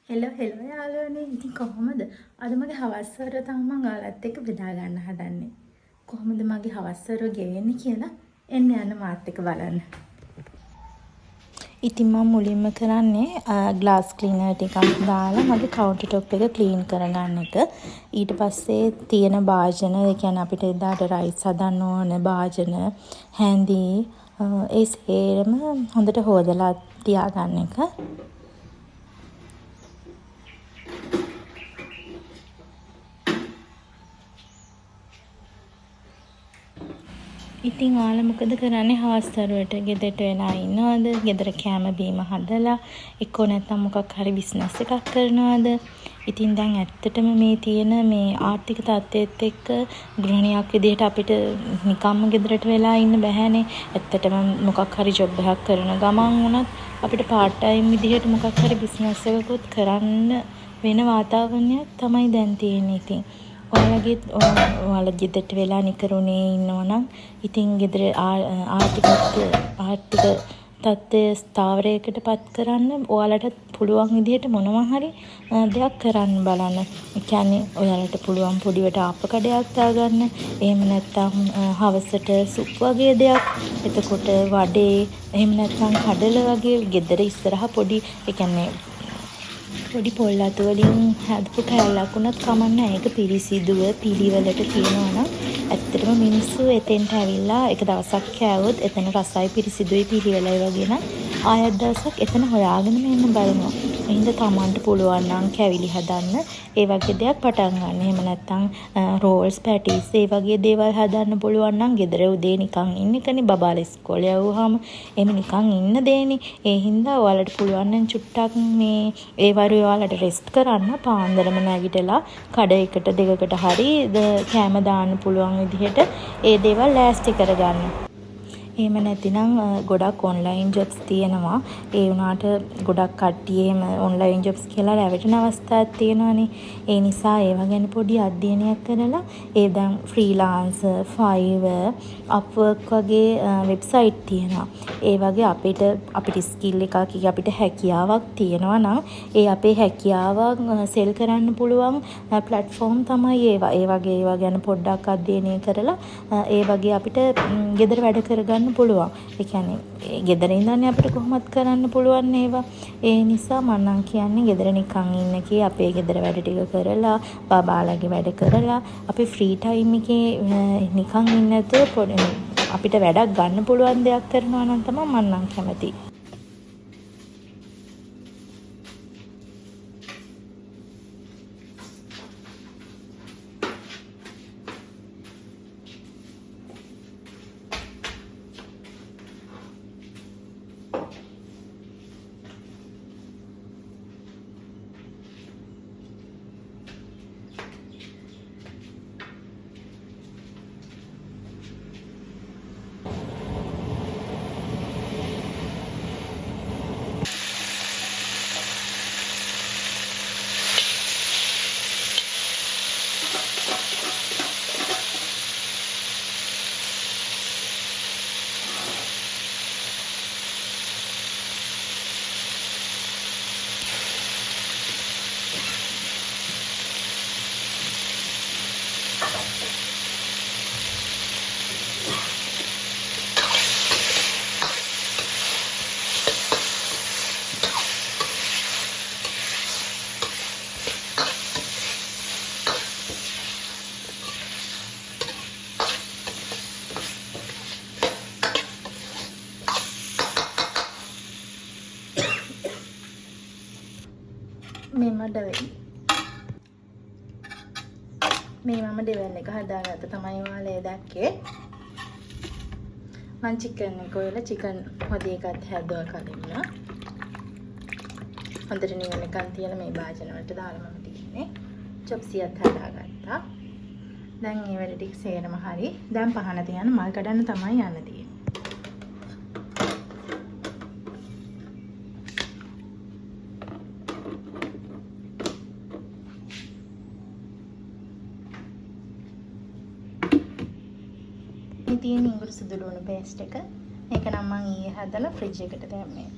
Hello hello යාළුවනේ. ඉතින් කොහොමද? අද මගේ හවස්වර තමයි මම ඔයාලත් එක්ක බෙදා ගන්න හදන්නේ. කොහොමද මගේ හවස්වර ගෙවෙන්නේ කියලා එන්න යන්න මාත් එක්ක බලන්න. ඉතින් මම මුලින්ම කරන්නේ ග්ලාස් ක්ලීනර් ටිකක් දාලා මගේ කවුන්ටර් টොප් එක ක්ලීන් කරගන්න එක. ඊට පස්සේ තියෙන භාජන, ඒ කියන්නේ අපිට එදාට රයිස් හදන්න ඕන භාජන, හැඳි, ඒ සේරම හොඳට හොදලා තියාගන්න එක. ඉතින් ඔයාලා මොකද කරන්නේ හවස්වරුවට? ගෙදරට වෙලා ඉන්නවද? ගෙදර කෑම බීම හදලා එක්කෝ නැත්නම් මොකක් හරි බිස්නස් එකක් කරනවද? ඉතින් දැන් ඇත්තටම මේ තියෙන මේ ආර්ථික තත්ත්වයට එක්ක ගෘහිණියක් විදිහට අපිට නිකම්ම ගෙදරට වෙලා ඉන්න බැහැනේ. ඇත්තටම මොකක් හරි ජොබ් එකක් කරන ගමන් වුණත් අපිට පාර්ට් ටයිම් විදිහට මොකක් හරි බිස්නස් එකකුත් කරන්න වෙන වාතාවරණයක් තමයි දැන් තියෙන්නේ. ඉතින් ඔයාලා ගෙදරට වෙලා නිකරුණේ ඉන්නවනම් ඉතින් ගෙදර ආර්ථික තත්ත්වය ස්ථාවරයකට පත් කරන්න ඔයාලට පුළුවන් විදිහට මොනවා හරි දෙයක් කරන්න බලන්න. ඒ කියන්නේ ඔයාලට පුළුවන් පොඩිවට ආපකඩයක් දාගන්න. එහෙම නැත්නම් හවසට සුප් වගේ දෙයක්. එතකොට වඩේ, එහෙම නැත්නම් කඩල වගේ ගෙදර ඉස්සරහා පොඩි, ඒ කියන්නේ පොඩි පොල් අතු වලින් හදපු කෑල්ලක් වුණත් කමක් නැහැ. ඒක පිරිසිදුව පිළිවෙලට තියෙනවා නම් ඇත්තටම මිනිස්සු එතෙන්ට ඇවිල්ලා එක දවසක් කෑවොත් එතන රසයි පිරිසිදුයි පිළිවෙලයි වගේ නම් ආයෙත් දවසක් එතන හොයාගෙන මෙන්න බලනවා. එහෙනම් තමන්ට පුළුවන් නම් කැවිලි හදන්න ඒ වගේ දෙයක් පටන් ගන්න. එහෙම නැත්නම් රෝල්ස්, පැටිස් ඒ වගේ දේවල් හදන්න පුළුවන් නම් ගෙදර උදේ නිකන් ඉන්න එකනේ. බබාලා ඉස්කෝලේ යවුවාම එහෙම නිකන් ඉන්න දෙන්නේ. ඒ හින්දා ඔයාලට පුළුවන් නම් චුට්ටක් මේ ඒ වරු ඔයාලට රෙස්ට් කරන්න. පාන්දරම නැගිටලා කඩ එකට දෙකකට හරි කෑම දාන්න පුළුවන් විදිහට ඒ දේවල් ලෑස්ති කරගන්න. එහෙම නැතිනම් ගොඩක් ඔන්ලයින් ජොබ්ස් තියෙනවා. ඒ වුණාට ගොඩක් කට්ටිය එහෙම ඔන්ලයින් ජොබ්ස් කියලා රැවටෙන අවස්ථාවක් තියෙනවානේ. ඒ නිසා ඒවා ගැන පොඩි අධ්‍යයනයක් කරලා ඒ දැන් ෆ්‍රීලාන්සර්, ෆයිවර්, අප්වර්ක් වගේ වෙබ්සයිට් තියෙනවා. ඒ වගේ අපිට ස්කිල් එකක්, අපිට හැකියාවක් තියෙනවා නම් ඒ අපේ හැකියාව සෙල් කරන්න පුළුවන් ප්ලැට්ෆෝම් තමයි ඒවා. ඒ වගේ ඒවා ගැන පොඩ්ඩක් අධ්‍යයනය කරලා ඒ වගේ අපිට ගෙදර වැඩ කරගන්න පුළුවන්. ඒ කියන්නේ ගෙදර ඉඳන් අපිට කොහොමත් කරන්න පුළුවන් ඒවා. ඒ නිසා මම නම් කියන්නේ ගෙදර නිකන් ඉන්න කී අපේ ගෙදර වැඩ ටික කරලා, බබාලාගේ වැඩ කරලා, අපි ෆ්‍රී ටයිම් එකේ නිකන් ඉන්න නැතුව අපිට වැඩක් ගන්න පුළුවන් දෙයක් කරනවා නම් තමයි මම නම් කැමති. මේ මම ඩෙවල් එක හදාගත්ත තමයි ඔයාලා දැක්කේ. මම චිකන් එක ඔයලා චිකන් හොදේ එකත් හැදුවා කලින්ම. හොඳට නිවනකන් තියලා මේ භාජන වලට දාලා මම තියන්නේ. චොප්සියත් හදාගත්තා. දැන් මේ වැඩ ටික සේරම හරි. දැන් පහන තියන්න මල් කඩන්න තමයි යන්න තියෙන්නේ. මේ තියෙන ඉඟුරු සුදු ලුණු පේස්ට් එක. මේක නම් මම ඊයේ හදලා ෆ්‍රිජ් එකට දැම්මේ.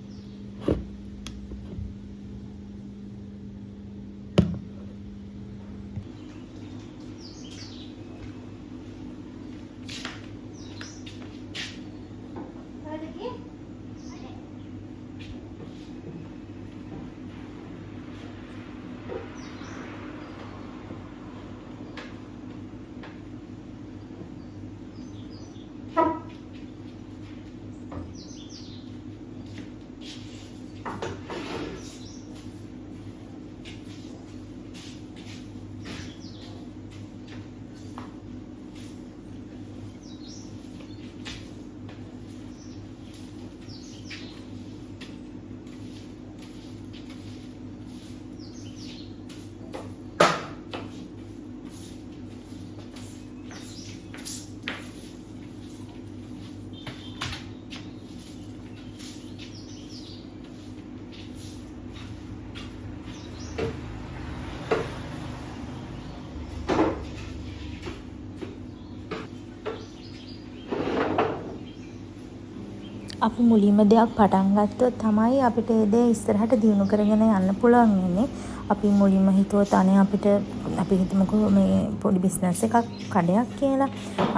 අපි මුලින්ම දෙයක් පටන් ගත්තොත් තමයි අපිට ඒ දේ ඉස්සරහට දියුණු කරගෙන යන්න පුළුවන් වෙන්නේ. අපි මුලින්ම හිතුවොත් අනේ අපිට අපි හිතමුකෝ මේ පොඩි බිස්නස් එකක් කඩයක් කියලා.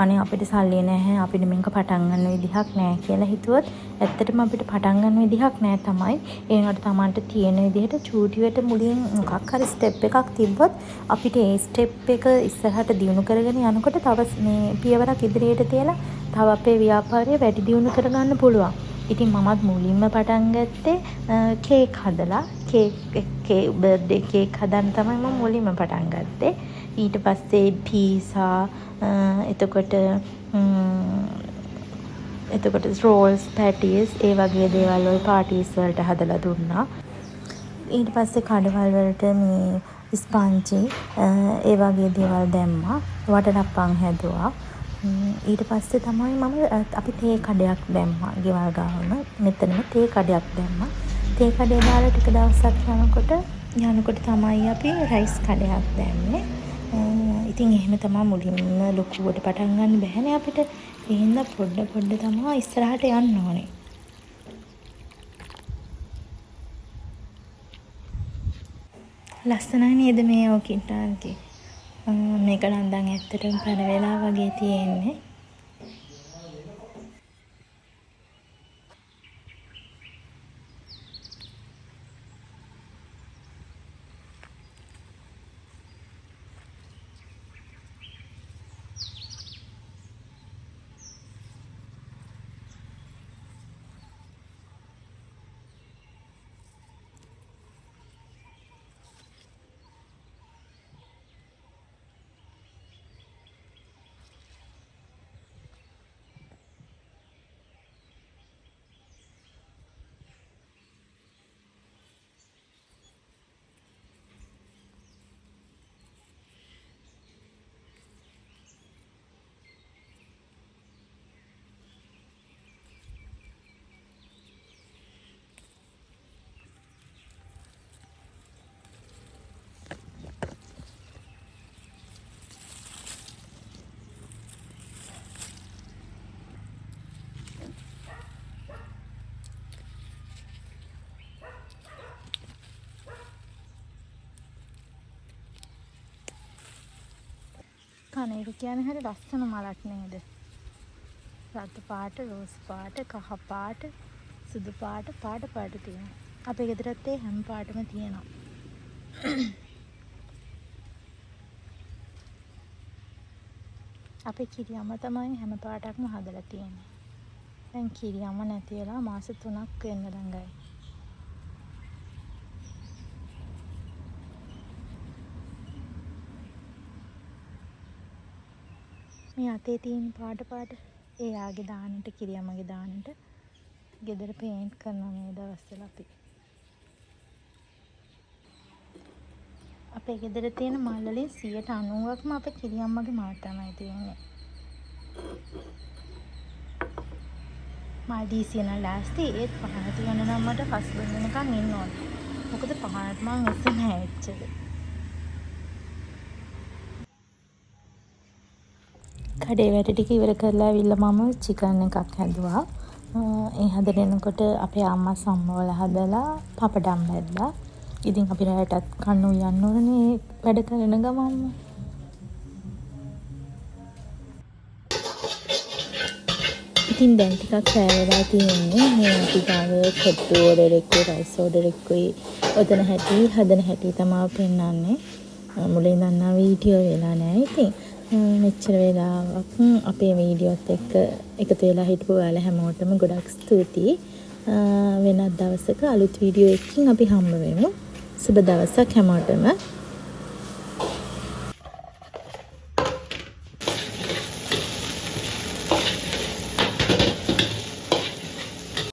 අනේ අපිට සල්ලි නැහැ, අපිට මේක පටන් ගන්න විදිහක් නැහැ කියලා හිතුවොත් ඇත්තටම අපිට පටන් ගන්න විදිහක් නැහැ තමයි. ඒ වුණාට Tamanට තියෙන විදිහට චූටියට මුලින් මොකක් හරි ස්ටෙප් එකක් තිබ්බොත් අපිට ඒ ස්ටෙප් එක ඉස්සරහට දියුණු කරගෙන යනකොට තව මේ පියවරක් ඉදිරියට තියලා තව අපේ ව්‍යාපාරය වැඩි දියුණු කරගන්න පුළුවන්. ඉතින් මමත් මුලින්ම පටන් ගත්තේ කේක් හදලා බර්ත්ඩේ කේක් හදන්න තමයි මම මුලින්ම පටන් ගත්තේ. ඊට පස්සේ පීසා එතකොට රෝල්ස් පැටිස් ඒ වගේ දේවල් වල පාටිස් වලට හදලා දුන්නා. ඊට පස්සේ කඩවල් වලට මේ ස්පන්ජි ඒ වගේ දේවල් දැම්මා. වටඩප්පන් හැදුවා. ඊට පස්සේ තමයි මම අපි තේ කඩයක් දැම්මා. ගෙවල් ගාවම මෙතනම තේ කඩයක් දැම්මා. තේ කඩේ දාලා ටික දවසක් යනකොට තමයි අපි රයිස් කඩයක් දැම්මේ. ඉතින් එහෙම තමයි මුලින්ම ලොකුවට පටන් ගන්න බැහැනේ අපිට. ඒ හින්දා පොඩ තමයි ඉස්සරහට යන්න ඕනේ. ලස්සනයි නේද මේ ඕකින්ටාන්ගේ? මේක නම් දැන් ඇත්තටම පැන වෙලා වගේ තියෙන්නේ. කණේක කියන්නේ හරි ලස්සන මලක් නේද? රතු පාට, රෝස් පාට, කහ පාට, සුදු පාට තියෙනවා. අපේ ගෙදරත් ඒ හැම පාටම තියෙනවා. අපේ කිරියම්ම තමයි හැම පාටක්ම හදලා තියෙන්නේ. දැන් කිරියම්ම නැති වෙලා මාස 3ක් වෙන්න ළඟයි. මේ අතේ තියෙන පාට ඒ ආගේ දාන්නට කිරියම්මගේ දාන්නට ගෙදර පේන්ට් කරනවා මේ දවස්වල අපි. අපේ ගෙදර තියෙන මල් වලින් 90%ක්ම අපේ කිරියම්මගේ මල් තමයි තියෙන්නේ. මල් දීසියන ලෑස්ති ඒත් පහන තියන්න නම් මට හස්බන්ඩ් වෙනකන් ඉන්න ඕනේ. මොකද පහනට මං එස්සේ නැහැ එච්චර. කඩේ වැඩ ටික ඉවර කරලා ආවිල්ලා මම චිකන් එකක් හැදුවා. ඒ හදනකොට අපේ අම්මා සම්මවල හදලා පපඩම් බැද්දා. ඉතින් අපි රැයටත් කන්න උයන්න ඕනේ වැඩ කරන ගමන්ම. ඉතින් දැන් ටිකක් රැය වෙලා තියෙන්නේ. මේ අපි ගාව කොට්ටු ඕඩර් එකේ රයිස් ඕඩර් එකේ ඔතන හදන හැටි තමයි පෙන්නන්නේ. මුලින් දන්නා වීඩියෝ වෙලා නැහැ. ඉතින් මෙච්චර වෙලාවක් අපේ වීඩියෝත් එක්ක එකතු වෙලා හිටපු ඔයාලා හැමෝටම ගොඩක් ස්තුතියි. වෙනත් දවසක අලුත් වීඩියෝ එකකින් අපි හම්බ වෙමු. සුබ දවසක් හැමෝටම.